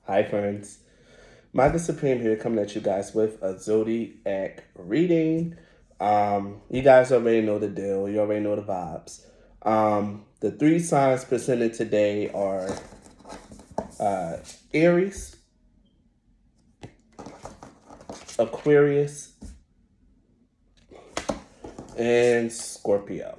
Hi, friends. Maga Supreme here, coming at you guys with a zodiac reading. You guys already know the deal. You already know the vibes. The three signs presented today are Aries, Aquarius, and Scorpio.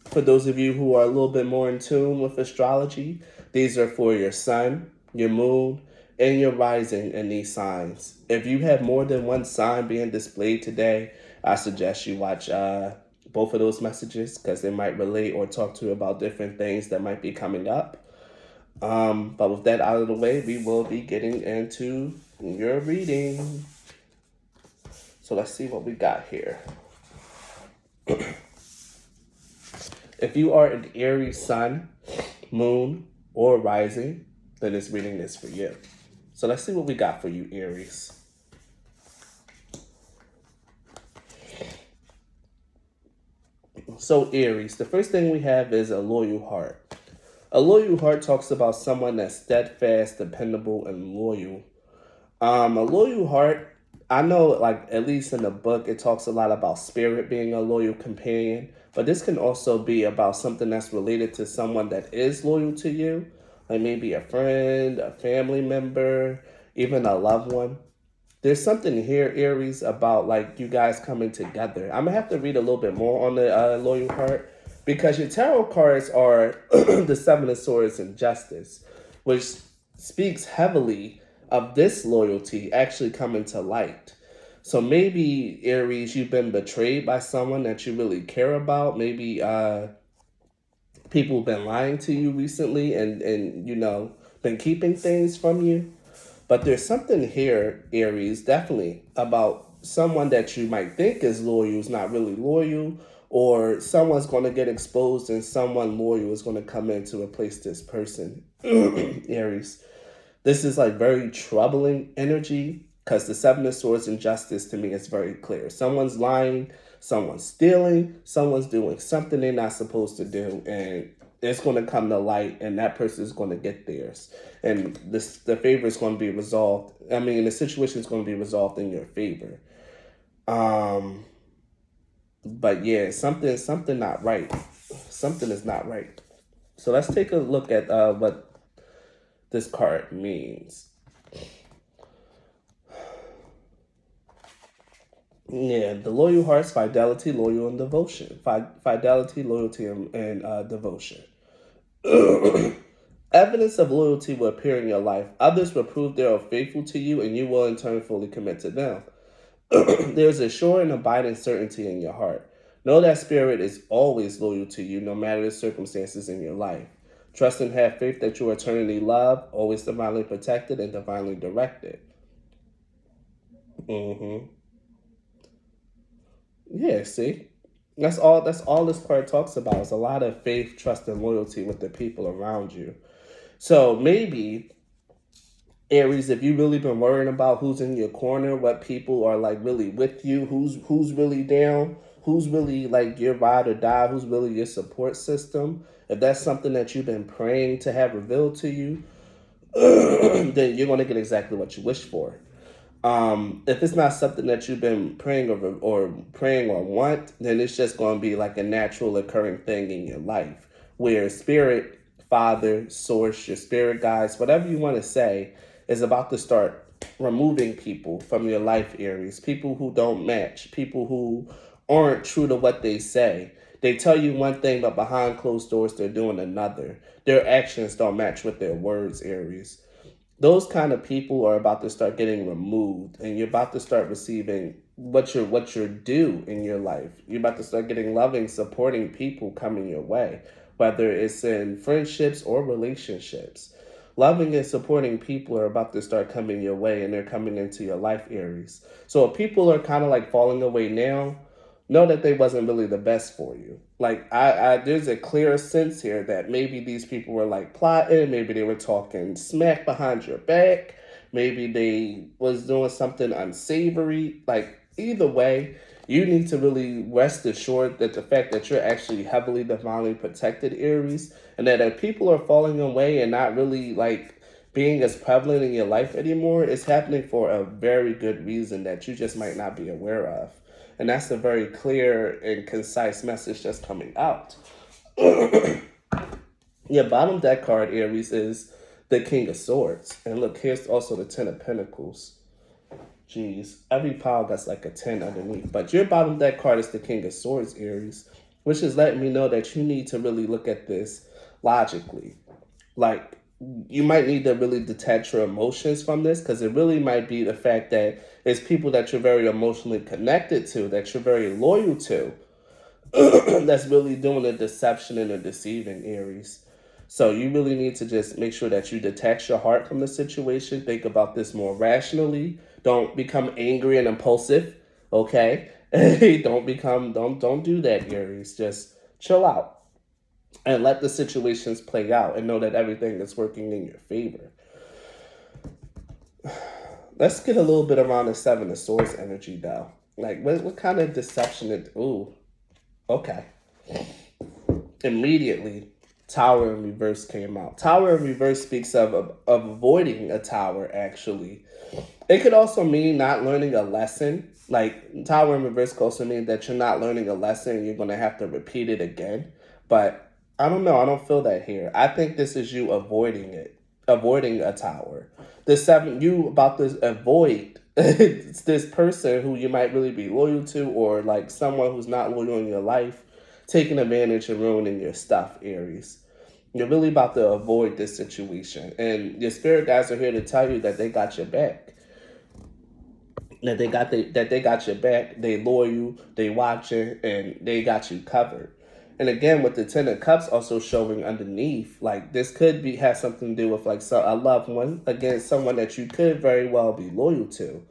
For those of you who are a little bit more in tune with astrology, these are for your sun, your moon, and your rising in these signs. If you have more than one sign being displayed today, I suggest you watch both of those messages because they might relate or talk to you about different things that might be coming up. But with that out of the way, we will be getting into your reading. So let's see what we got here. If you are an Aries sun, moon, or rising, then this reading is for you. So let's see what we got for you, Aries. So Aries, the first thing we have is a loyal heart. A loyal heart talks about someone that's steadfast, dependable, and loyal. A loyal heart, I know, like, at least in the book, it talks a lot about spirit being a loyal companion, but this can also be about something that's related to someone that is loyal to you, like maybe a friend, a family member, even a loved one. There's something here, Aries, about like you guys coming together. I'm gonna have to read a little bit more on the loyal heart because your tarot cards are the Seven of Swords and Justice, which speaks heavily of this loyalty actually coming to light. So maybe, Aries, you've been betrayed by someone that you really care about. Maybe people have been lying to you recently and been keeping things from you. But there's something here, Aries, definitely about someone that you might think is loyal is not really loyal, or someone's going to get exposed and someone loyal is going to come in to replace this person. Aries, this is like very troubling energy because the Seven of Swords and Justice to me is very clear. Someone's lying, someone's stealing, someone's doing something they're not supposed to do, and it's going to come to light, and that person is going to get theirs, and the favor is going to be resolved. I mean, the situation is going to be resolved in your favor. But yeah, something not right. Something is not right. So let's take a look at what this card means. Yeah, the loyal hearts, fidelity, loyal, and devotion. Fidelity, loyalty, and devotion. Evidence of loyalty will appear in your life. Others will prove they are faithful to you, and you will in turn fully commit to them. There's a sure and abiding certainty in your heart. Know that spirit is always loyal to you, no matter the circumstances in your life. Trust and have faith that you are eternally loved, always divinely protected, and divinely directed. Yeah, see? That's all this card talks about. Is a lot of faith, trust, and loyalty with the people around you. So maybe, Aries, if you've really been worrying about who's in your corner, what people are like really with you, who's really down, who's really like your ride or die, who's really your support system, if that's something that you've been praying to have revealed to you, then you're going to get exactly what you wish for. If it's not something that you've been praying or praying or want, then it's just going to be like a natural occurring thing in your life where spirit, father, source, your spirit guides, whatever you want to say, is about to start removing people from your life, Aries. People who don't match, people who aren't true to what they say. They tell you one thing, but behind closed doors, they're doing another. Their actions don't match with their words, Aries. Those kind of people are about to start getting removed, and you're about to start receiving what you're due in your life. You're about to start getting loving, supporting people coming your way, whether it's in friendships or relationships. Loving and supporting people are about to start coming your way, and they're coming into your life, Aries. So if people are kind of like falling away now, know that they wasn't really the best for you. Like I there's a clear sense here that maybe these people were like plotting, maybe they were talking smack behind your back, maybe they was doing something unsavory. Like either way, You need to really rest assured that the fact that you're actually heavily divinely protected, Aries, and that if people are falling away and not really like being as prevalent in your life anymore, it's happening for a very good reason that you just might not be aware of. And that's a very clear and concise message that's coming out. Your bottom deck card, Aries, is the King of Swords. And look, here's also the Ten of Pentacles. Jeez, every pile got like a 10 underneath. But your bottom deck card is the King of Swords, Aries, which is letting me know that you need to really look at this logically. Like, you might need to really detach your emotions from this, because it really might be the fact that it's people that you're very emotionally connected to, that you're very loyal to, that's really doing the deception and the deceiving, Aries. So you really need to just make sure that you detach your heart from the situation. Think about this more rationally. Don't become angry and impulsive, okay? don't do that, Aries. Just chill out and let the situations play out and know that everything is working in your favor. Let's get a little bit around the Seven of Swords energy, though. Like, what kind of deception? Ooh, okay. Immediately, Tower in Reverse came out. Tower in Reverse speaks of avoiding a tower, actually. It could also mean not learning a lesson. Like, Tower in Reverse could also mean that you're not learning a lesson and you're going to have to repeat it again. But I don't know. I don't feel that here. I think this is you avoiding it. Avoiding a tower. The seven, you about to avoid it's this person who you might really be loyal to, or like someone who's not loyal in your life, taking advantage and ruining your stuff, Aries. You're really about to avoid this situation. And your spirit guides are here to tell you that they got your back. That they got your back, they loyal, they watching, and they got you covered. And again, with the Ten of Cups also showing underneath, like this could be have something to do with like a loved one, again, someone that you could very well be loyal to.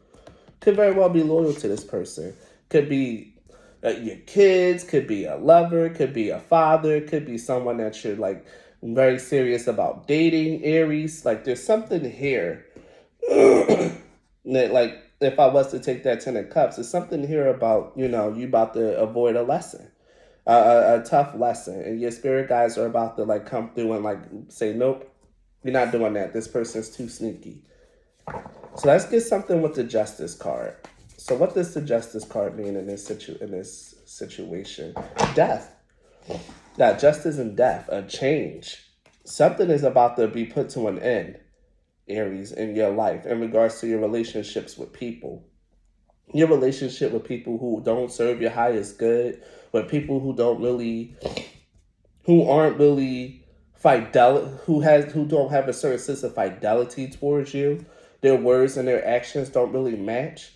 Could very well be loyal to this person. Could be your kids, could be a lover, could be a father, could be someone that you're like very serious about dating, Aries. Like there's something here that like if I was to take that Ten of Cups, there's something here about, you about to avoid a lesson. A tough lesson, and your spirit guides are about to like come through and like say, nope, you're not doing that. This person's too sneaky. So let's get something with the Justice card. So what does the Justice card mean in this situation? Death. Got justice and death, a change. Something is about to be put to an end, Aries, in your life in regards to your relationships with people. Your relationship with people who don't serve your highest good, with people who aren't really who don't have a certain sense of fidelity towards you. Their words and their actions don't really match.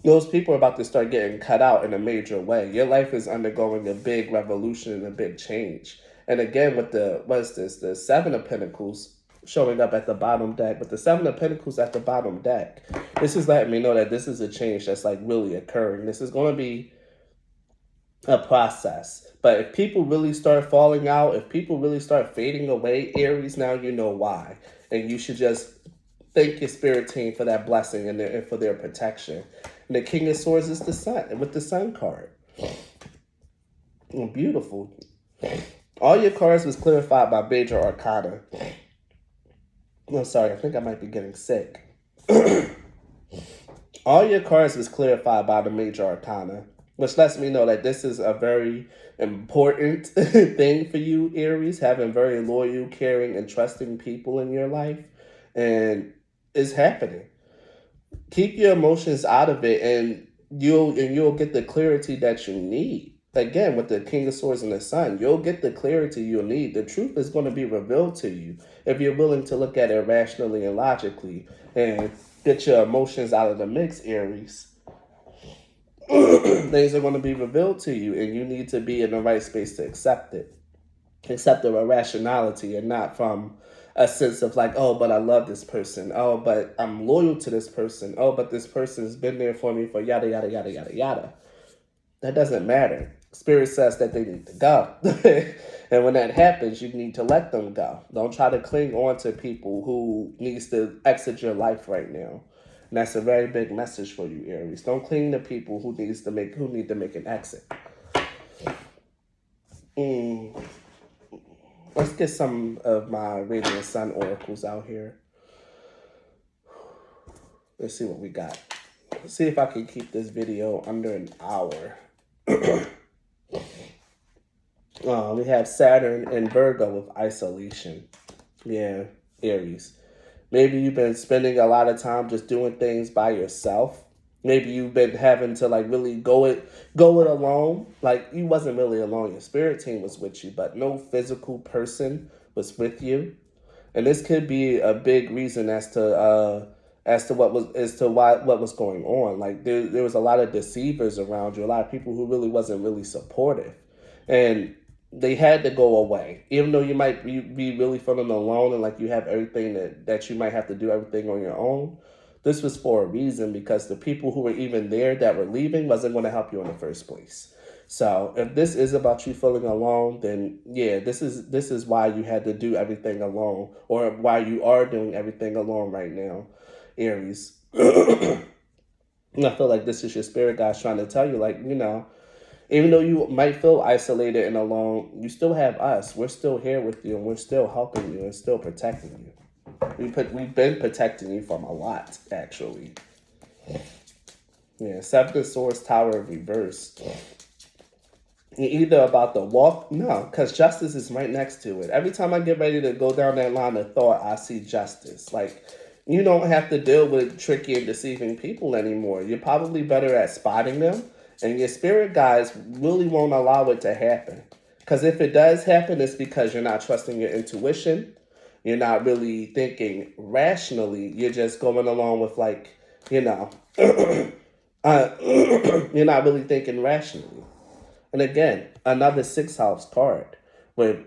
Those people are about to start getting cut out in a major way. Your life is undergoing a big revolution and a big change. And again, with the Seven of Pentacles showing up at the bottom deck, but the Seven of Pentacles at the bottom deck, this is letting me know that this is a change that's like really occurring. This is going to be a process. But if people really start falling out, if people really start fading away, Aries, now you know why. And you should just thank your spirit team for that blessing and for their protection. And the King of Swords is the Sun, with the Sun card. Oh, beautiful. All your cards was clarified by Major Arcana. I'm sorry, I think I might be getting sick. All your cards was clarified by the Major Arcana, which lets me know that this is a very important thing for you, Aries, having very loyal, caring, and trusting people in your life. And it's happening. Keep your emotions out of it, and you'll get the clarity that you need. Again, with the King of Swords and the Sun, you'll get the clarity you'll need. The truth is going to be revealed to you if you're willing to look at it rationally and logically and get your emotions out of the mix, Aries. Things are going to be revealed to you, and you need to be in the right space to accept it. Accept it with rationality and not from a sense of like, oh, but I love this person. Oh, but I'm loyal to this person. Oh, but this person's been there for me for yada, yada, yada, yada, yada. That doesn't matter. Spirit says that they need to go. And when that happens, you need to let them go. Don't try to cling on to people who needs to exit your life right now. And that's a very big message for you, Aries. Don't cling to people who need to make an exit. Let's get some of my radiant sun oracles out here. Let's see what we got. Let's see if I can keep this video under an hour. We have Saturn and Virgo with isolation. Yeah, Aries. Maybe you've been spending a lot of time just doing things by yourself. Maybe you've been having to like really go it alone. Like you wasn't really alone. Your spirit team was with you, but no physical person was with you. And this could be a big reason as to what was going on. Like there was a lot of deceivers around you, a lot of people who really wasn't really supportive. And they had to go away. Even though you might be really feeling alone and like you have everything that you might have to do everything on your own. This was for a reason, because the people who were even there that were leaving wasn't going to help you in the first place. So if this is about you feeling alone, then yeah, this is why you had to do everything alone, or why you are doing everything alone right now, Aries. I feel like this is your spirit guys trying to tell you, like, even though you might feel isolated and alone, you still have us. We're still here with you, and we're still helping you and still protecting you. We've been protecting you from a lot, actually. Yeah, Seven of Swords, Tower of Reverse. Either about the walk, no, because justice is right next to it. Every time I get ready to go down that line of thought, I see justice. Like, you don't have to deal with tricky and deceiving people anymore. You're probably better at spotting them, and your spirit guides really won't allow it to happen. Because if it does happen, it's because you're not trusting your intuition. You're not really thinking rationally. You're just going along with you're not really thinking rationally. And again, another 6th house card with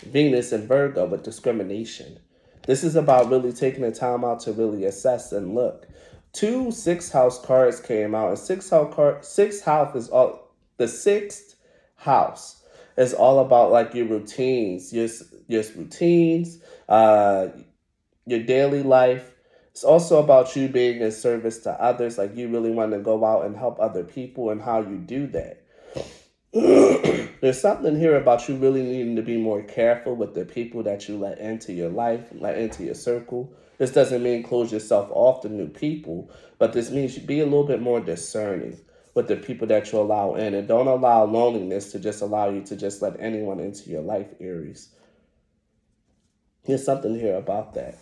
Venus and Virgo with discrimination. This is about really taking the time out to really assess and look. 2 6th house cards came out, and 6th house is all the 6th house is all about like your routines, your routines, your daily life. It's also about you being in service to others, like you really want to go out and help other people, and how you do that. There's something here about you really needing to be more careful with the people that you let into your life, let into your circle. This doesn't mean close yourself off to new people, but this means you be a little bit more discerning with the people that you allow in, and don't allow loneliness to just allow you to just let anyone into your life, Aries. There's something here about that.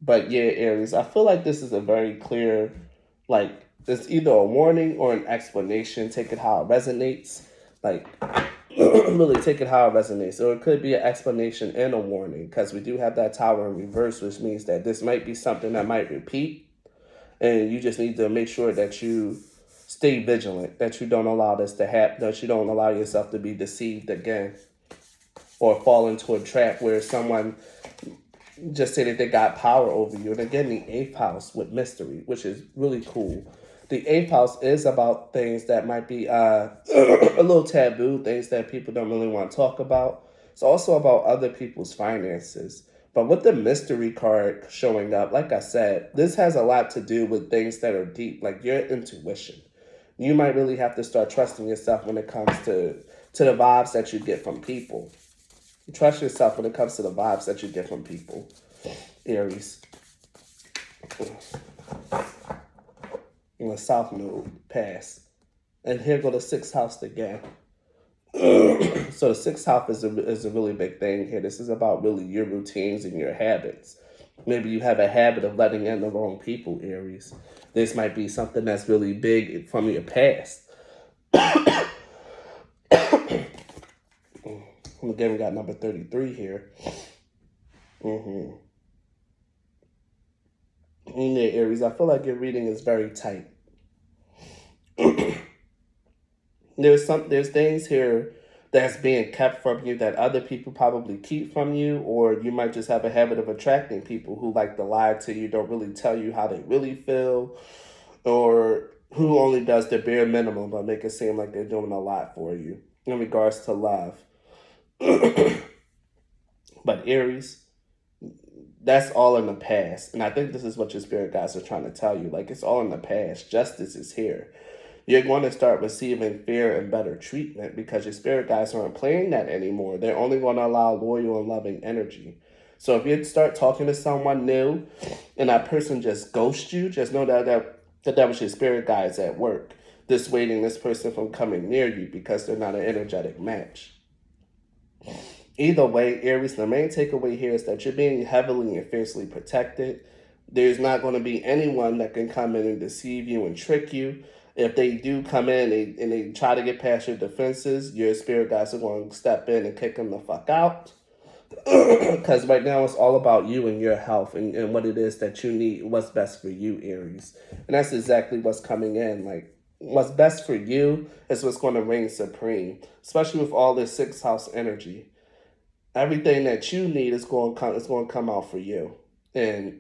But yeah, Aries, I feel like this is a very clear, like, it's either a warning or an explanation. Take it how it resonates. Like, really take it how it resonates. Or it could be an explanation and a warning, because we do have that Tower in reverse, which means that this might be something that might repeat. And you just need to make sure that you stay vigilant, that you don't allow this to happen, that you don't allow yourself to be deceived again, or fall into a trap where someone just say that they got power over you. And again, the 8th house with mystery, which is really cool. The 8th house is about things that might be a little taboo, things that people don't really want to talk about. It's also about other people's finances. But with the mystery card showing up, like I said, this has a lot to do with things that are deep, like your intuition. You might really have to start trusting yourself when it comes to the vibes that you get from people. Trust yourself when it comes to the vibes that you get from people, Aries. In the South Node, pass. And here go the 6th house again. So the 6th house is a really big thing here. This is about really your routines and your habits. Maybe you have a habit of letting in the wrong people, Aries. This might be something that's really big from your past. Again, we got number 33 here. Yeah, Aries, I feel like your reading is very tight. There's things here that's being kept from you that other people probably keep from you, or you might just have a habit of attracting people who like to lie to you, don't really tell you how they really feel, or who only does the bare minimum but make it seem like they're doing a lot for you in regards to love. But Aries, that's all in the past. And I think this is what your spirit guides are trying to tell you. Like, it's all in the past. Justice is here. You're going to start receiving fair and better treatment because your spirit guides aren't playing that anymore. They're only going to allow loyal and loving energy. So if you start talking to someone new and that person just ghosts you, just know that was your spirit guides at work, dissuading this person from coming near you because they're not an energetic match. Either way, Aries, the main takeaway here is that you're being heavily and fiercely protected. There's not going to be anyone that can come in and deceive you and trick you. If they do come in and they try to get past your defenses, your spirit guides are going to step in and kick them the fuck out. Because right now it's all about you and your health and what it is that you need, what's best for you, Aries. And that's exactly what's coming in. Like, what's best for you is what's going to reign supreme, especially with all this sixth house energy. Everything that you need is going to come out for you. And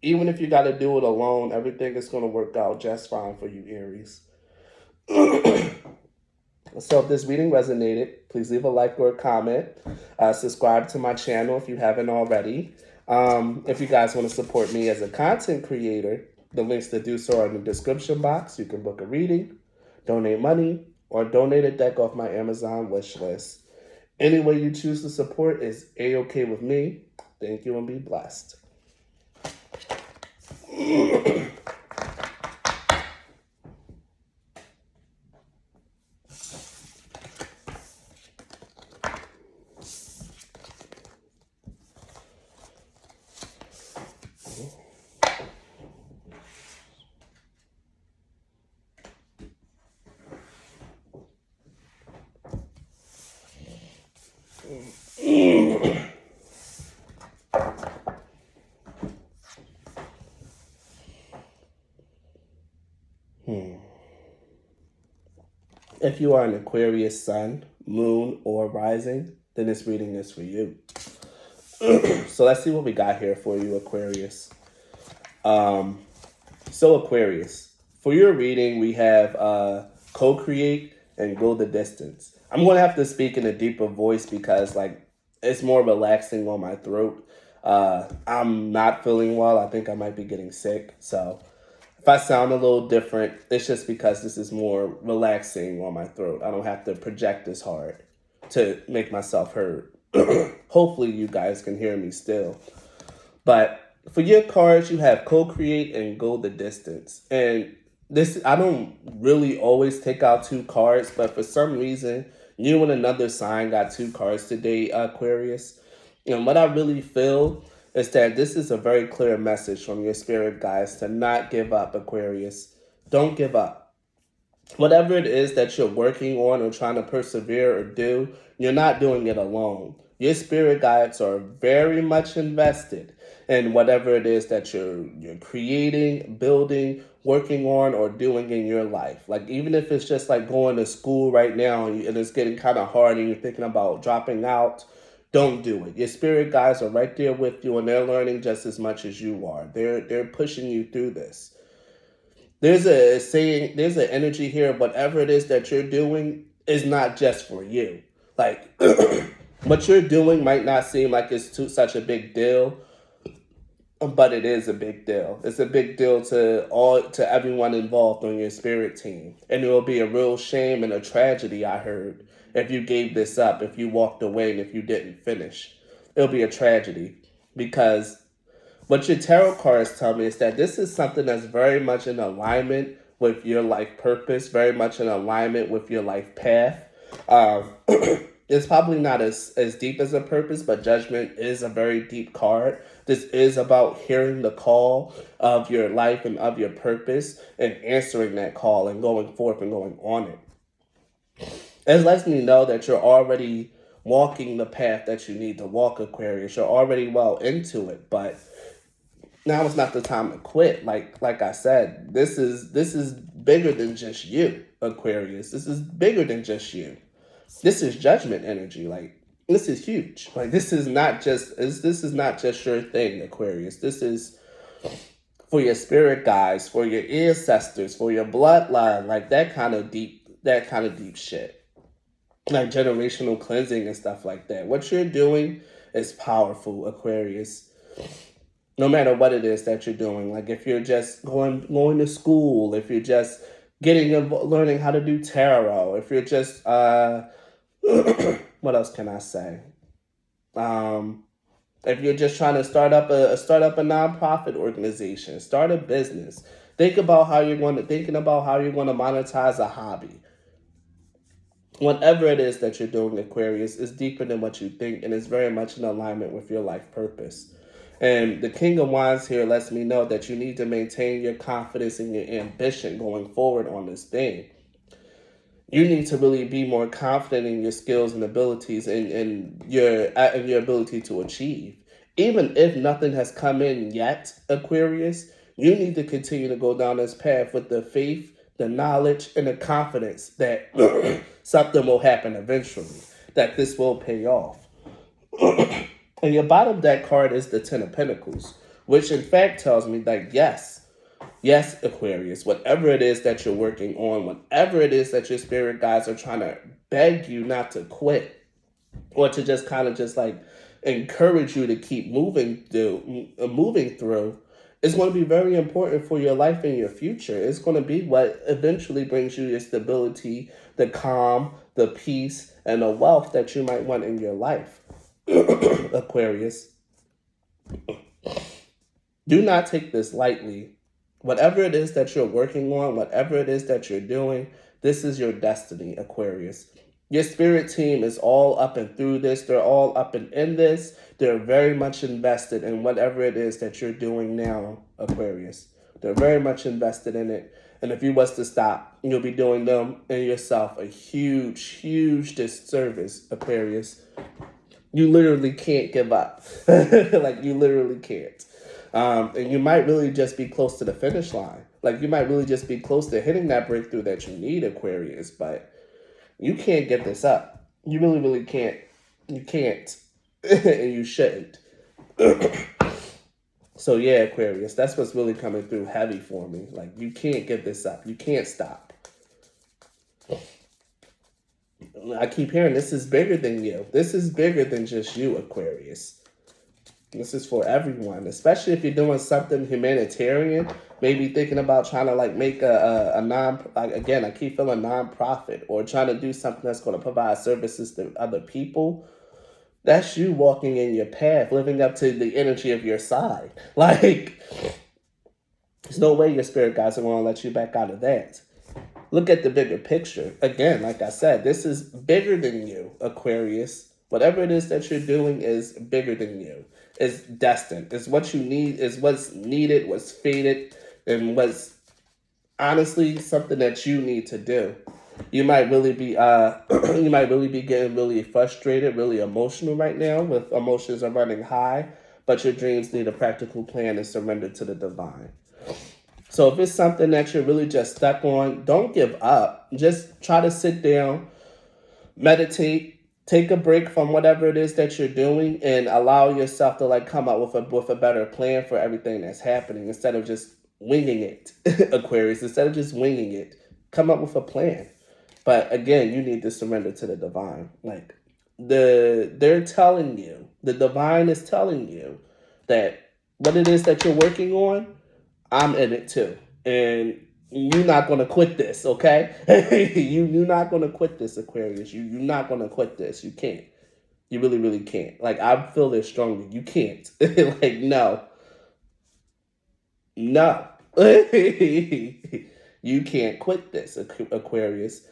even if you got to do it alone, everything is going to work out just fine for you, Aries. So if this reading resonated, please leave a like or a comment. Subscribe to my channel if you haven't already. If you guys want to support me as a content creator, the links to do so are in the description box. You can book a reading, donate money, or donate a deck off my Amazon wish list. Any way you choose to support is A-okay with me. Thank you and be blessed. If you are an Aquarius sun, moon, or rising, then this reading is for you. So let's see what we got here for you, Aquarius. So Aquarius, for your reading, we have co-create and go the distance. I'm going to have to speak in a deeper voice because it's more relaxing on my throat. I'm not feeling well. I think I might be getting sick. So if I sound a little different, it's just because this is more relaxing on my throat. I don't have to project as hard to make myself heard. Hopefully you guys can hear me still. But for your cards, you have co-create and go the distance. And this, I don't really always take out two cards, but for some reason, you and another sign got two cards today, Aquarius. And what I really feel is that this is a very clear message from your spirit guides to not give up, Aquarius. Don't give up. Whatever it is that you're working on or trying to persevere or do, you're not doing it alone. Your spirit guides are very much invested in whatever it is that you're creating, building, working on, or doing in your life. Like, even if it's just like going to school right now and it's getting kind of hard and you're thinking about dropping out, don't do it. Your spirit guides are right there with you and they're learning just as much as you are. They're pushing you through this. There's a saying, there's an energy here, whatever it is that you're doing is not just for you. Like, what you're doing might not seem like it's such a big deal, but it is a big deal. It's a big deal to everyone involved on your spirit team. And it will be a real shame and a tragedy, I heard, if you gave this up, if you walked away, and if you didn't finish. It'll be a tragedy because what your tarot cards tell me is that this is something that's very much in alignment with your life purpose, very much in alignment with your life path. It's probably not as deep as a purpose, but judgment is a very deep card. This is about hearing the call of your life and of your purpose and answering that call and going forth and going on it. It lets me know that you're already walking the path that you need to walk, Aquarius. You're already well into it, but now is not the time to quit. Like I said, this is bigger than just you, Aquarius. This is bigger than just you. This is judgment energy. Like, this is huge. Like, this is not just your thing, Aquarius. This is for your spirit guides, for your ancestors, for your bloodline, like that kind of deep shit. Like generational cleansing and stuff like that. What you're doing is powerful, Aquarius. No matter what it is that you're doing. Like if you're just going to school, if you're just learning how to do tarot, if you're just what else can I say? Um, if you're just trying to start up a nonprofit organization, start a business, thinking about how you're going to monetize a hobby. Whatever it is that you're doing, Aquarius, is deeper than what you think and is very much in alignment with your life purpose. And the King of Wands here lets me know that you need to maintain your confidence and your ambition going forward on this thing. You need to really be more confident in your skills and abilities and your ability to achieve. Even if nothing has come in yet, Aquarius, you need to continue to go down this path with the faith, the knowledge, and the confidence that something will happen eventually, that this will pay off. And your bottom deck card is the Ten of Pentacles, which in fact tells me that yes, Aquarius, whatever it is that you're working on, whatever it is that your spirit guides are trying to beg you not to quit, or to just kind of just like encourage you to keep moving through, is going to be very important for your life and your future. It's going to be what eventually brings you your stability, the calm, the peace, and the wealth that you might want in your life. Aquarius, do not take this lightly. Whatever it is that you're working on, whatever it is that you're doing, this is your destiny, Aquarius. Your spirit team is all up and through this. They're all up and in this. They're very much invested in whatever it is that you're doing now, Aquarius. They're very much invested in it. And if you was to stop, you'll be doing them and yourself a huge, huge disservice, Aquarius. You literally can't give up. Like, you literally can't. And you might really just be close to the finish line. Like, you might really just be close to hitting that breakthrough that you need, Aquarius. But you can't get this up. You really, really can't. You can't. And you shouldn't. So, yeah, Aquarius, that's what's really coming through heavy for me. Like, you can't get this up. You can't stop. I keep hearing this is bigger than you. This is bigger than just you, Aquarius. This is for everyone, especially if you're doing something humanitarian, maybe thinking about trying to like make a again, I keep feeling nonprofit, or trying to do something that's going to provide services to other people. That's you walking in your path, living up to the energy of your side. Like, there's no way your spirit guides are going to let you back out of that. Look at the bigger picture. Again, like I said, this is bigger than you, Aquarius. Whatever it is that you're doing is bigger than you. It's destined. It's what you need. It's what's needed, what's fated, and what's honestly something that you need to do. You might really be you might really be getting really frustrated, really emotional right now, with emotions are running high, but your dreams need a practical plan and surrender to the divine. So if it's something that you're really just stuck on, don't give up. Just try to sit down, meditate, take a break from whatever it is that you're doing, and allow yourself to like come up with a better plan for everything that's happening instead of just winging it, Aquarius. Instead of just winging it, come up with a plan. But again, you need to surrender to the divine. Like, they're telling you, the divine is telling you that what it is that you're working on, I'm in it too. And you're not gonna quit this, okay? You're not gonna quit this, Aquarius. You're not gonna quit this. You can't. You really, really can't. Like, I feel this strongly. You can't. Like, no. No. You can't quit this, Aquarius.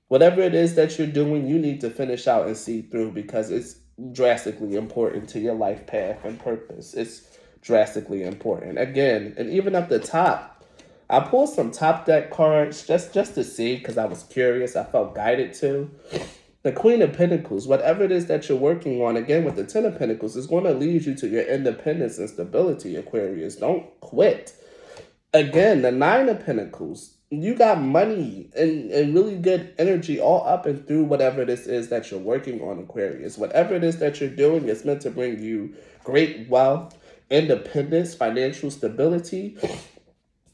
Whatever it is that you're doing, you need to finish out and see through, because it's drastically important to your life path and purpose. It's drastically important. Again, and even up the top, I pulled some top deck cards just to see, because I was curious. I felt guided to. The Queen of Pentacles, whatever it is that you're working on, again, with the Ten of Pentacles, is going to lead you to your independence and stability, Aquarius. Don't quit. Again, the Nine of Pentacles, you got money and really good energy all up and through whatever this is that you're working on, Aquarius. Whatever it is that you're doing is meant to bring you great wealth, independence, financial stability.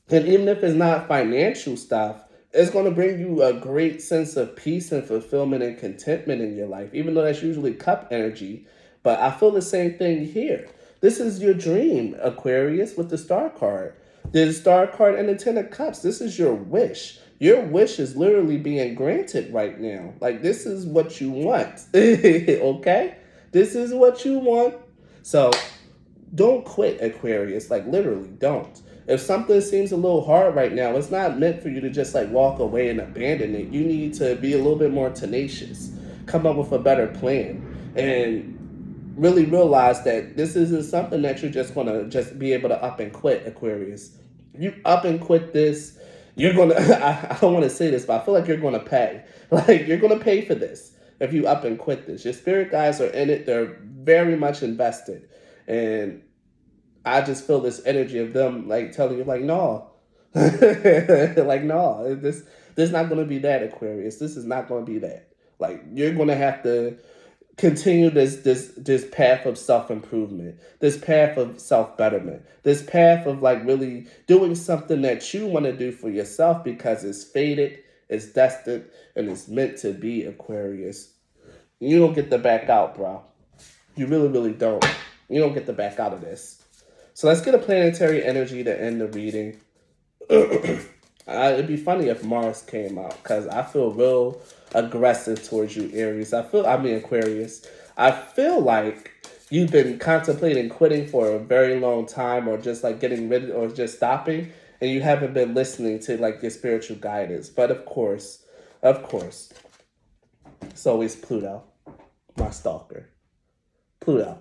And even if it's not financial stuff, it's going to bring you a great sense of peace and fulfillment and contentment in your life, even though that's usually cup energy. But I feel the same thing here. This is your dream, Aquarius, with the Star card. The Star card and the Ten of Cups. This is your wish. Your wish is literally being granted right now. Like, this is what you want. Okay? This is what you want. So, don't quit, Aquarius. Like, literally, don't. If something seems a little hard right now, it's not meant for you to just like walk away and abandon it. You need to be a little bit more tenacious, come up with a better plan, and really realize that this isn't something that you're just gonna just be able to up and quit, Aquarius. You up and quit this, you're gonna I don't want to say this, but I feel like you're gonna pay. Like, you're gonna pay for this if you up and quit this. Your spirit guides are in it, they're very much invested. And I just feel this energy of them like telling you, like, no. Like, no, this is not gonna be that, Aquarius. This is not gonna be that. Like, you're gonna have to continue this path of self-improvement, this path of self-betterment, this path of like really doing something that you want to do for yourself because it's fated, it's destined, and it's meant to be, Aquarius. You don't get to back out, bro. You really, really don't. You don't get to back out of this. So let's get a planetary energy to end the reading. It'd be funny if Mars came out, because I feel real aggressive towards you, Aries. Aquarius. I feel like you've been contemplating quitting for a very long time, or just like getting rid of, or just stopping, and you haven't been listening to like your spiritual guidance. But of course, it's always Pluto, my stalker. Pluto.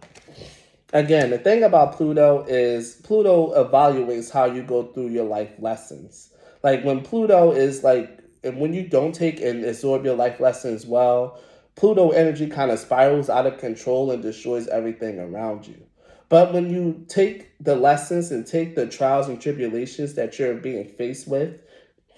Again, the thing about Pluto is Pluto evaluates how you go through your life lessons. Like, when Pluto is like, and when you don't take and absorb your life lessons well, Pluto energy kind of spirals out of control and destroys everything around you. But when you take the lessons and take the trials and tribulations that you're being faced with,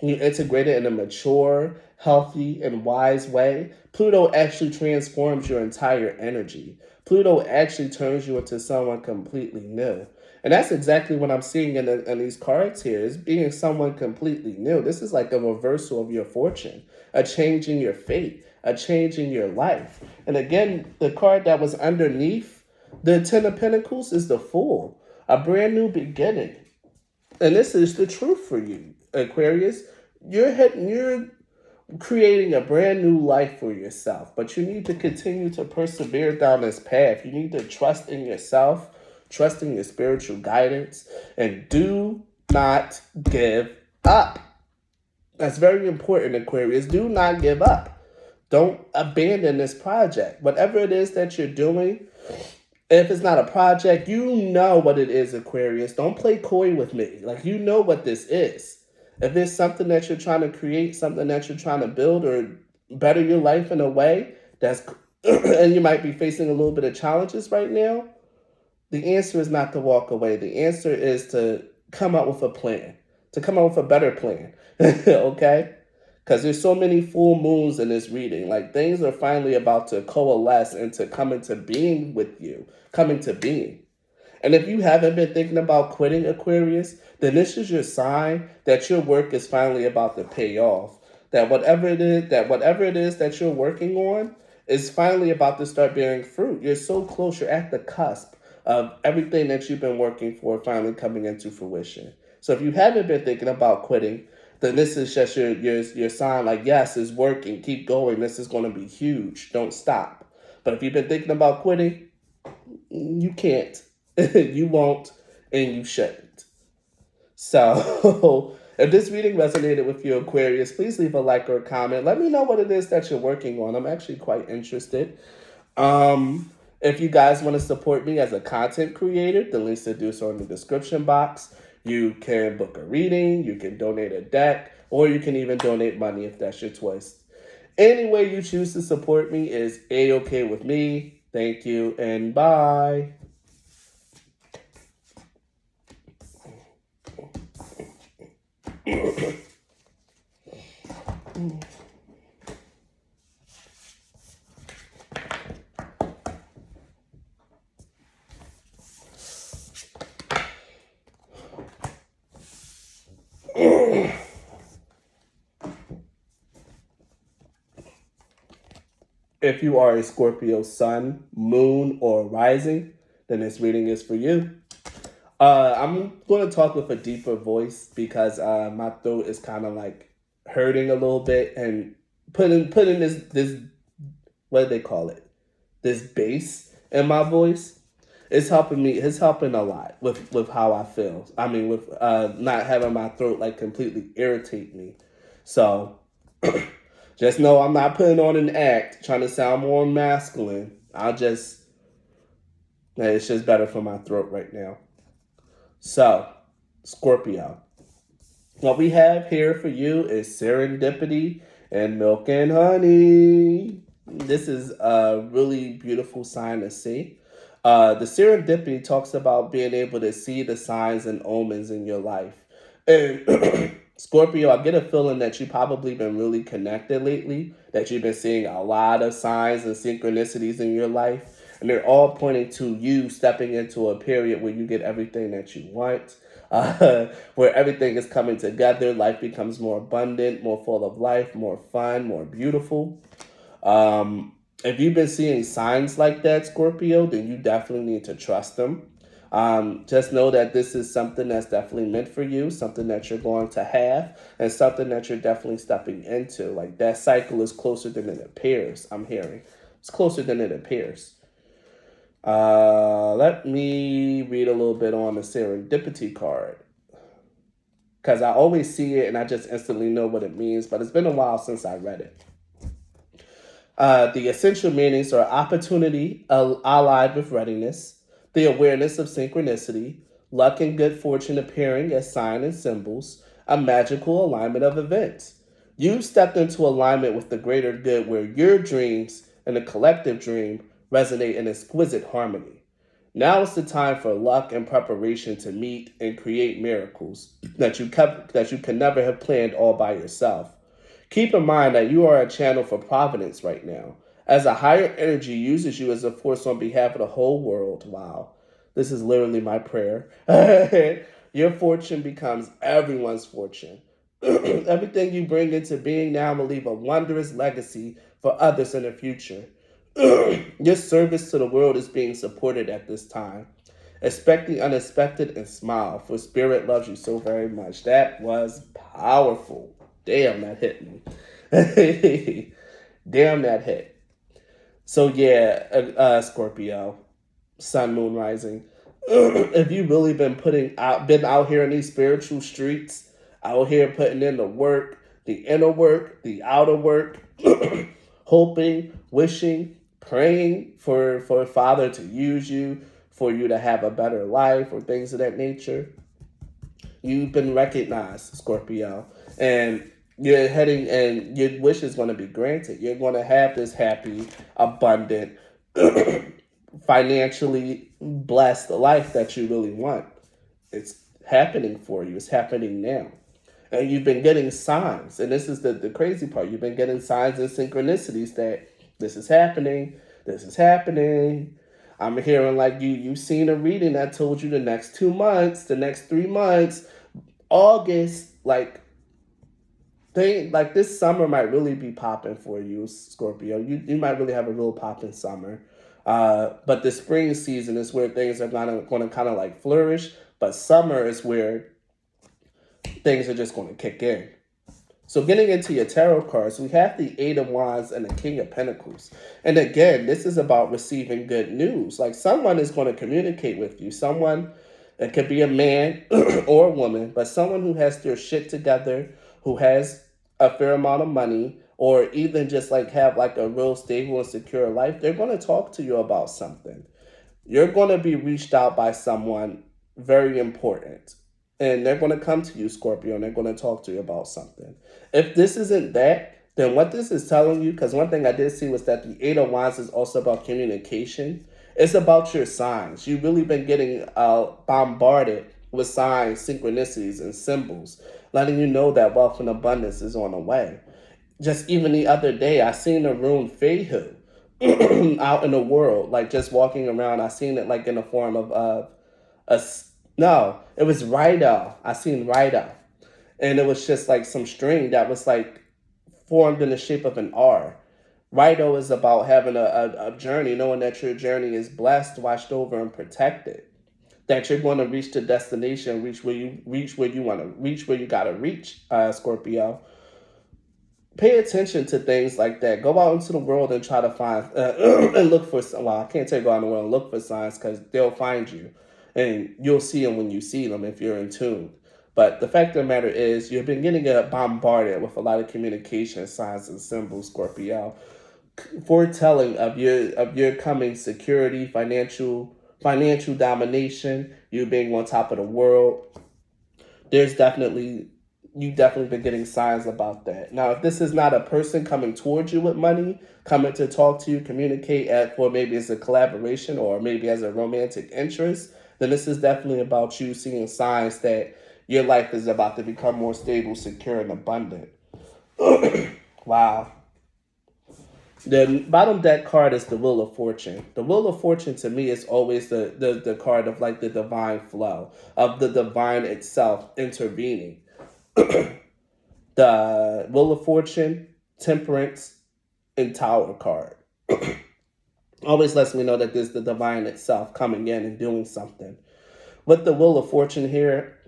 you integrate it in a mature, healthy, and wise way, Pluto actually transforms your entire energy. Pluto actually turns you into someone completely new. And that's exactly what I'm seeing in these cards here, is being someone completely new. This is like a reversal of your fortune, a change in your fate, a change in your life. And again, the card that was underneath the Ten of Pentacles is the Fool, a brand new beginning. And this is the truth for you, Aquarius. You're creating a brand new life for yourself, but you need to continue to persevere down this path. You need to trust in yourself, trust in your spiritual guidance, and do not give up. That's very important, Aquarius. Do not give up. Don't abandon this project. Whatever it is that you're doing, if it's not a project, you know what it is, Aquarius. Don't play coy with me. Like, you know what this is. If it's something that you're trying to create, something that you're trying to build or better your life in a way that's, and you might be facing a little bit of challenges right now, the answer is not to walk away. The answer is to come up with a plan, to come up with a better plan, okay? Because there's so many full moons in this reading. Like, things are finally about to coalesce and to come into being with you, come into being. And if you haven't been thinking about quitting, Aquarius, then this is your sign that your work is finally about to pay off. That whatever it is that you're working on is finally about to start bearing fruit. You're so close. You're at the cusp of everything that you've been working for finally coming into fruition. So if you haven't been thinking about quitting, then this is just your sign, like, yes, it's working. Keep going. This is going to be huge. Don't stop. But if you've been thinking about quitting, you can't. You won't, and you shouldn't. So, if this reading resonated with you, Aquarius, please leave a like or a comment. Let me know what it is that you're working on. I'm actually quite interested. If you guys want to support me as a content creator, the links to do so in the description box. You can book a reading, you can donate a deck, or you can even donate money if that's your choice. Any way you choose to support me is A-okay with me. Thank you, and bye. If you are a Scorpio sun, moon, or rising, then this reading is for you. I'm going to talk with a deeper voice because my throat is kind of like hurting a little bit, and putting this what do they call it, this bass in my voice. It's helping me. It's helping a lot with how I feel. I mean, with not having my throat like completely irritate me. So just know I'm not putting on an act trying to sound more masculine. It's just better for my throat right now. So, Scorpio. What we have here for you is serendipity and milk and honey. This is a really beautiful sign to see. The serendipity talks about being able to see the signs and omens in your life. And Scorpio, I get a feeling that you've probably been really connected lately, that you've been seeing a lot of signs and synchronicities in your life. And they're all pointing to you stepping into a period where you get everything that you want, where everything is coming together. Life becomes more abundant, more full of life, more fun, more beautiful. If you've been seeing signs like that, Scorpio, then you definitely need to trust them. Just know that this is something that's definitely meant for you, something that you're going to have, and something that you're definitely stepping into. Like that cycle is closer than it appears, I'm hearing. It's closer than it appears. Let me read a little bit on the serendipity card. Because I always see it and I just instantly know what it means, but it's been a while since I read it. The essential meanings are opportunity allied with readiness, the awareness of synchronicity, luck and good fortune appearing as signs and symbols, a magical alignment of events. You've stepped into alignment with the greater good where your dreams and the collective dream resonate in exquisite harmony. Now is the time for luck and preparation to meet and create miracles that you can never have planned all by yourself. Keep in mind that you are a channel for providence right now, as a higher energy uses you as a force on behalf of the whole world. Wow, this is literally my prayer. Your fortune becomes everyone's fortune. Everything you bring into being now will leave a wondrous legacy for others in the future. Your service to the world is being supported at this time. Expect the unexpected and smile, for Spirit loves you so very much. That was powerful. Damn, that hit me. Damn, that hit. So yeah, Scorpio, Sun, Moon, Rising. If you really been out here in these spiritual streets, out here putting in the work, the inner work, the outer work, hoping, wishing, praying for Father to use you, for you to have a better life or things of that nature, you've been recognized, Scorpio, and you're heading, and your wish is going to be granted. You're going to have this happy, abundant, financially blessed life that you really want. It's happening for you. It's happening now. And you've been getting signs. And this is the crazy part. You've been getting signs and synchronicities that this is happening. This is happening. I'm hearing like you've seen a reading that told you the next 2 months, the next 3 months, August, like this summer might really be popping for you, Scorpio. You might really have a real popping summer. But the spring season is where things are going to kind of like flourish. But summer is where things are just going to kick in. So getting into your tarot cards, we have the Eight of Wands and the King of Pentacles. And again, this is about receiving good news. Like someone is going to communicate with you. Someone, it could be a man or a woman, but someone who has their shit together, who has a fair amount of money, or even just like have like a real stable and secure life, they're going to talk to you about something. You're going to be reached out by someone very important. And they're going to come to you, Scorpio, and they're going to talk to you about something. If this isn't that, then what this is telling you, because one thing I did see was that the Eight of Wands is also about communication. It's about your signs. You've really been getting bombarded with signs, synchronicities, and symbols, letting you know that wealth and abundance is on the way. Just even the other day, I seen the rune Fehu out in the world, like just walking around. I seen it like in the form of no, it was Rhino. I seen Rhino. And it was just like some string that was like formed in the shape of an R. Righto is about having a journey, knowing that your journey is blessed, watched over, and protected. That you're going to reach the destination, reach where you want to reach, where you got to reach, Scorpio. Pay attention to things like that. Go out into the world and try to find and look for. Well, I can't say go out in the world and look for signs, because they'll find you, and you'll see them when you see them if you're in tune. But the fact of the matter is, you've been getting bombarded with a lot of communication signs and symbols, Scorpio, foretelling of your coming security, financial domination, you being on top of the world. There's definitely you definitely been getting signs about that. Now, if this is not a person coming towards you with money, coming to talk to you, communicate for maybe as a collaboration or maybe as a romantic interest, then this is definitely about you seeing signs that your life is about to become more stable, secure, and abundant. Wow. The bottom deck card is the Wheel of Fortune. The Wheel of Fortune to me is always the card of like the divine flow, of the divine itself intervening. The Wheel of Fortune, Temperance, and Tower card always lets me know that there's the divine itself coming in and doing something. With the Wheel of Fortune here,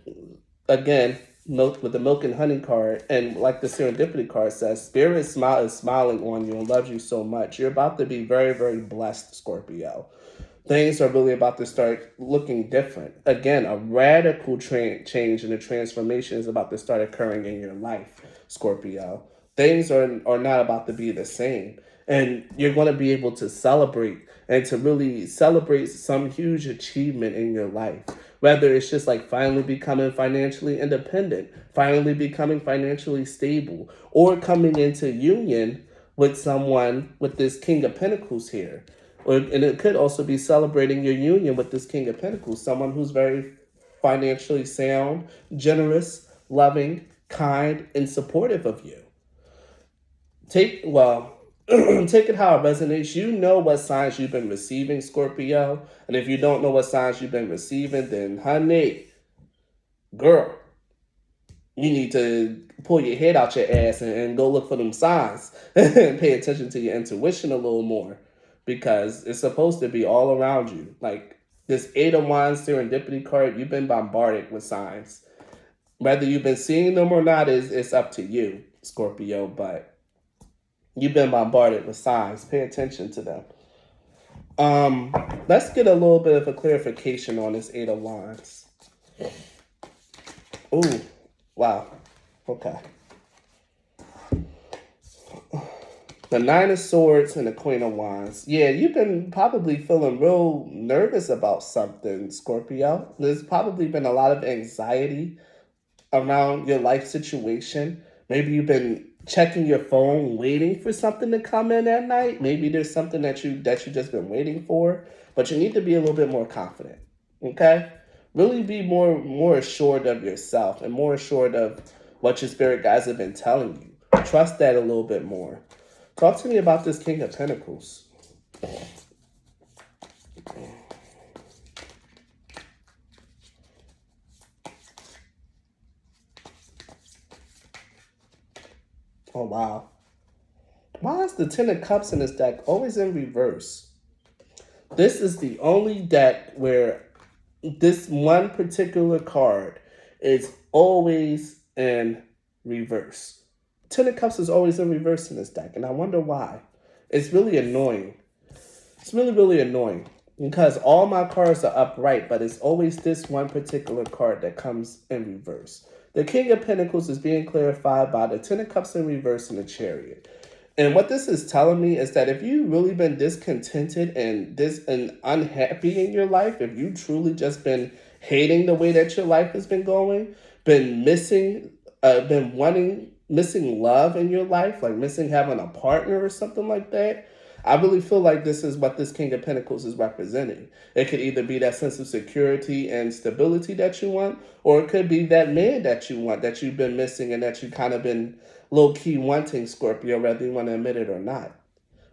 again, milk with the milk and honey card, and like the serendipity card says, Spirit is smiling on you and loves you so much. You're about to be very, very blessed, Scorpio. Things are really about to start looking different. Again, a radical change and a transformation is about to start occurring in your life, Scorpio. Things are not about to be the same. And you're going to be able to celebrate and to really celebrate some huge achievement in your life. Whether it's just like finally becoming financially independent, finally becoming financially stable, or coming into union with someone with this King of Pentacles here. And it could also be celebrating your union with this King of Pentacles, someone who's very financially sound, generous, loving, kind, and supportive of you. Take it how it resonates. You know what signs you've been receiving, Scorpio. And if you don't know what signs you've been receiving, then honey, girl, you need to pull your head out your ass and go look for them signs and pay attention to your intuition a little more, because it's supposed to be all around you. Like this Eight of Wands serendipity card, you've been bombarded with signs. Whether you've been seeing them or not is up to you, Scorpio, but you've been bombarded with signs. Pay attention to them. Let's get a little bit of a clarification on this Eight of Wands. Ooh, wow. Okay. The Nine of Swords and the Queen of Wands. Yeah, you've been probably feeling real nervous about something, Scorpio. There's probably been a lot of anxiety around your life situation. Maybe you've been checking your phone, waiting for something to come in at night. Maybe there's something that you just been waiting for, but you need to be a little bit more confident. Okay? Really be more assured of yourself and more assured of what your spirit guides have been telling you. Trust that a little bit more. Talk to me about this King of Pentacles. Oh, wow. Why is the Ten of Cups in this deck always in reverse? This is the only deck where this one particular card is always in reverse. Ten of Cups is always in reverse in this deck, and I wonder why. It's really annoying. It's really, really annoying, because all my cards are upright, but it's always this one particular card that comes in reverse. The King of Pentacles is being clarified by the Ten of Cups in reverse and the Chariot. And what this is telling me is that if you've really been discontented and unhappy in your life, if you truly just been hating the way that your life has been going, been missing love in your life, like missing having a partner or something like that, I really feel like this is what this King of Pentacles is representing. It could either be that sense of security and stability that you want, or it could be that man that you want, that you've been missing and that you kind of been low-key wanting, Scorpio, whether you want to admit it or not.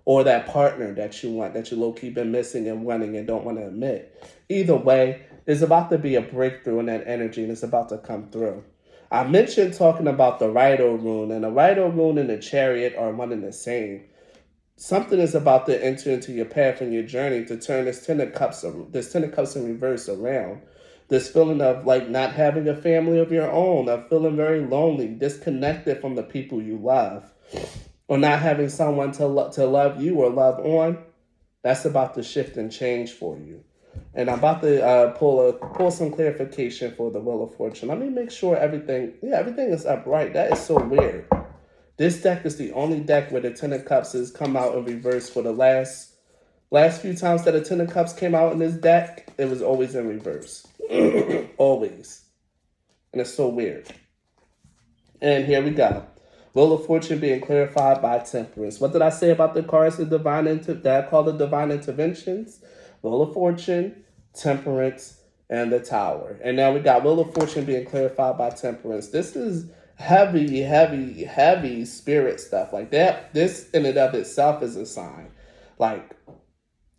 Or that partner that you want, that you low-key been missing and wanting and don't want to admit. Either way, there's about to be a breakthrough in that energy, and it's about to come through. I mentioned talking about the Righto rune, and the Righto rune and the Chariot are one and the same. something is about to enter into your path and your journey to turn this Ten of Cups in reverse around. This feeling of like not having a family of your own, of feeling very lonely, disconnected from the people you love, or not having someone to love you or love on. That's about to shift and change for you. And I'm about to pull some clarification for the Wheel of Fortune. Let me make sure everything is upright. That is so weird. This deck is the only deck where the Ten of Cups has come out in reverse for the last few times that a Ten of Cups came out in this deck. It was always in reverse, always, and it's so weird. And here we go. Wheel of Fortune being clarified by Temperance. What did I say about the cards that I call the divine interventions? Wheel of Fortune, Temperance, and the Tower. And now we got Wheel of Fortune being clarified by Temperance. This is heavy, heavy, heavy spirit stuff. Like that, this in and of itself is a sign. Like,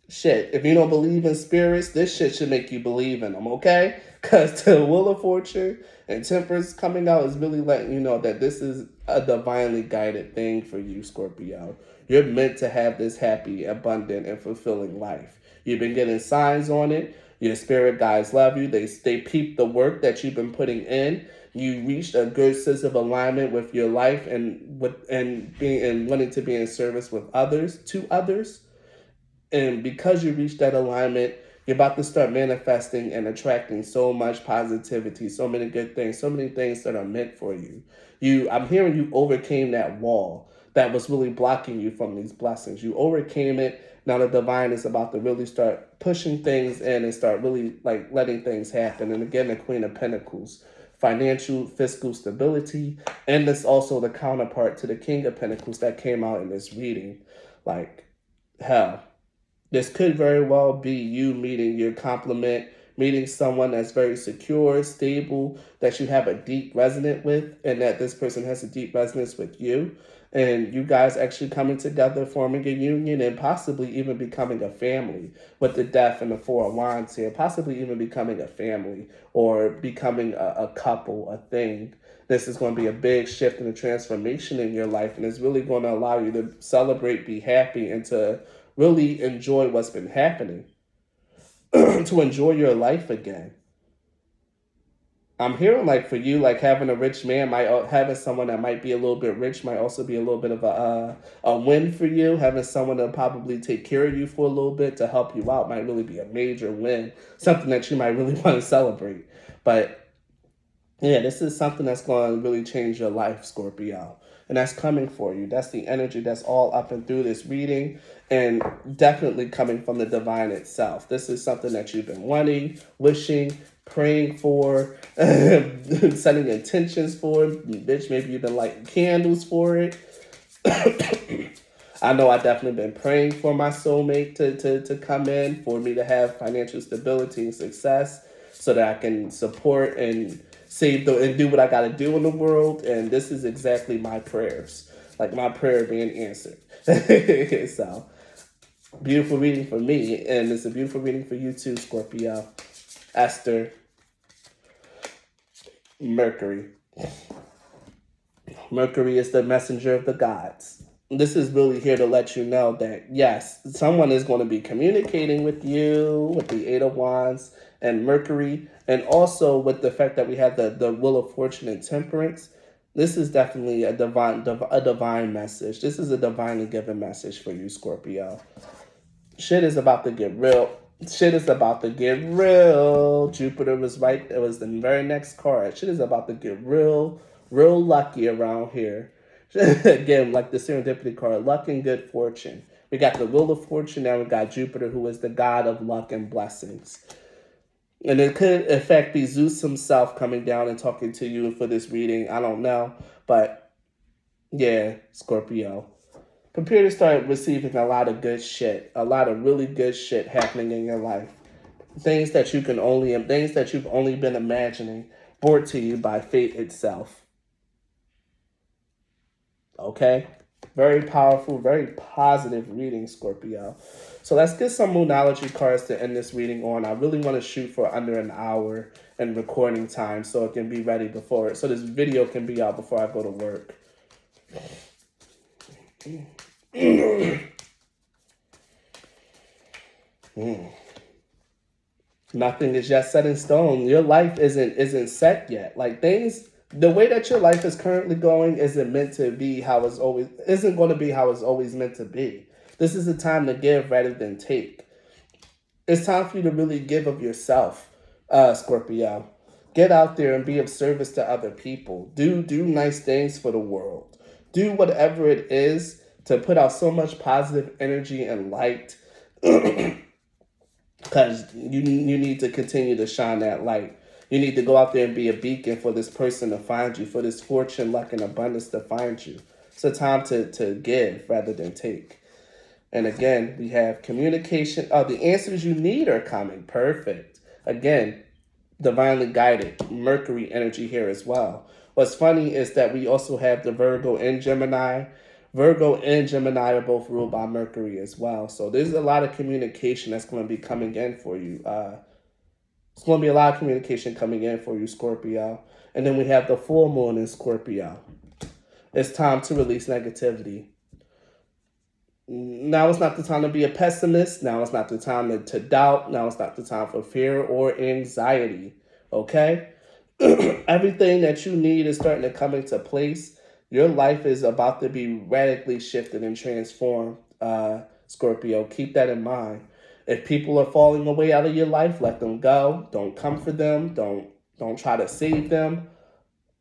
shit, if you don't believe in spirits, this shit should make you believe in them, okay? Because the Wheel of Fortune and Temperance coming out is really letting you know that this is a divinely guided thing for you, Scorpio. You're meant to have this happy, abundant, and fulfilling life. You've been getting signs on it. Your spirit guides love you. They peep the work that you've been putting in. You reached a good sense of alignment with your life and wanting to be in service with to others. And because you reached that alignment, you're about to start manifesting and attracting so much positivity, so many good things, so many things that are meant for you. I'm hearing you overcame that wall that was really blocking you from these blessings. You overcame it. Now the divine is about to really start pushing things in and start really like letting things happen. And again, the Queen of Pentacles, financial, fiscal stability, and that's also the counterpart to the King of Pentacles that came out in this reading. Like, hell. This could very well be you meeting your complement, meeting someone that's very secure, stable, that you have a deep resonance with, and that this person has a deep resonance with you. And you guys actually coming together, forming a union, and possibly even becoming a family with the Death and the Four of Wands here. Possibly even becoming a family or becoming a couple, a thing. This is going to be a big shift and a transformation in your life, and it's really going to allow you to celebrate, be happy, and to really enjoy what's been happening, to enjoy your life again. I'm hearing like for you, like having a rich man having someone that might be a little bit rich might also be a little bit of a win for you. Having someone to probably take care of you for a little bit to help you out might really be a major win, something that you might really want to celebrate. But yeah, this is something that's going to really change your life, Scorpio. And that's coming for you. That's the energy that's all up and through this reading, and definitely coming from the divine itself. This is something that you've been wanting, wishing, praying for, setting intentions for. Bitch, maybe you've been lighting candles for it. I know I've definitely been praying for my soulmate to come in, for me to have financial stability and success so that I can support and and do what I got to do in the world. And this is exactly my prayers, like my prayer being answered. So beautiful reading for me, and it's a beautiful reading for you too, Scorpio. Esther, Mercury. Mercury is the messenger of the gods. This is really here to let you know that, yes, someone is going to be communicating with you with the Eight of Wands and Mercury, and also with the fact that we have the Wheel of Fortune and Temperance. This is definitely a divine message. This is a divinely given message for you, Scorpio. Shit is about to get real. Shit is about to get real. Jupiter was right. It was the very next card. Shit is about to get real lucky around here. Again, like the serendipity card, luck and good fortune. We got the Wheel of Fortune, now we got Jupiter, who is the god of luck and blessings. And it could, in fact, be Zeus himself coming down and talking to you for this reading. I don't know. But, yeah, Scorpio. Prepare to start receiving a lot of good shit. A lot of really good shit happening in your life. Things that you've only been imagining, brought to you by fate itself. Okay? Very powerful, very positive reading, Scorpio. So let's get some Moonology cards to end this reading on. I really want to shoot for under an hour in recording time so it can be ready so this video can be out before I go to work. Nothing is yet set in stone. Your life isn't set yet. Like things, the way that your life is currently going isn't meant to be how it's always isn't going to be how it's always meant to be. This is a time to give rather than take. It's time for you to really give of yourself, Scorpio. Get out there and be of service to other people. Do nice things for the world. Do whatever it is to put out so much positive energy and light, because you need to continue to shine that light. You need to go out there and be a beacon for this person to find you, for this fortune, luck, and abundance to find you. It's a time to give rather than take. And again, we have communication. Oh, the answers you need are coming. Perfect. Again, divinely guided. Mercury energy here as well. What's funny is that we also have the Virgo and Gemini. Virgo and Gemini are both ruled by Mercury as well. So there's a lot of communication that's going to be coming in for you. It's going to be a lot of communication coming in for you, Scorpio. And then we have the full moon in Scorpio. It's time to release negativity. Now it's not the time to be a pessimist. Now it's not the time to doubt. Now it's not the time for fear or anxiety. Okay? Everything that you need is starting to come into place. Your life is about to be radically shifted and transformed, Scorpio. Keep that in mind. If people are falling away out of your life, let them go. Don't comfort them. Don't try to save them.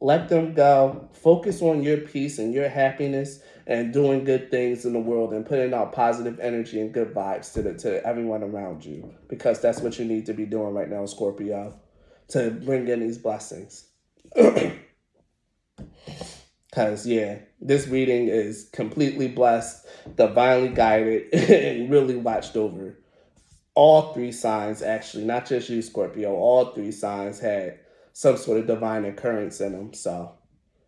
Let them go. Focus on your peace and your happiness and doing good things in the world and putting out positive energy and good vibes to everyone around you, because that's what you need to be doing right now, Scorpio, to bring in these blessings. Because, yeah, this reading is completely blessed, divinely guided, and really watched over. All three signs, actually, not just you, Scorpio, all three signs had some sort of divine occurrence in them. So,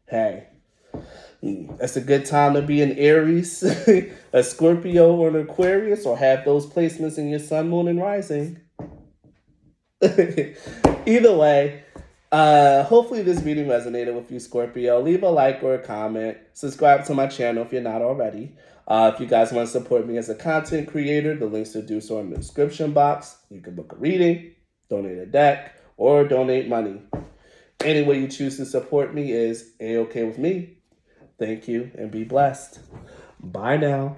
hey, it's a good time to be an Aries, a Scorpio, or an Aquarius, or have those placements in your sun, moon, and rising. Either way, hopefully this reading resonated with you, Scorpio. Leave a like or a comment. Subscribe to my channel if you're not already. If you guys want to support me as a content creator, the links to do so in the description box. You can book a reading, donate a deck, or donate money. Any way you choose to support me is A-okay with me. Thank you and be blessed. Bye now.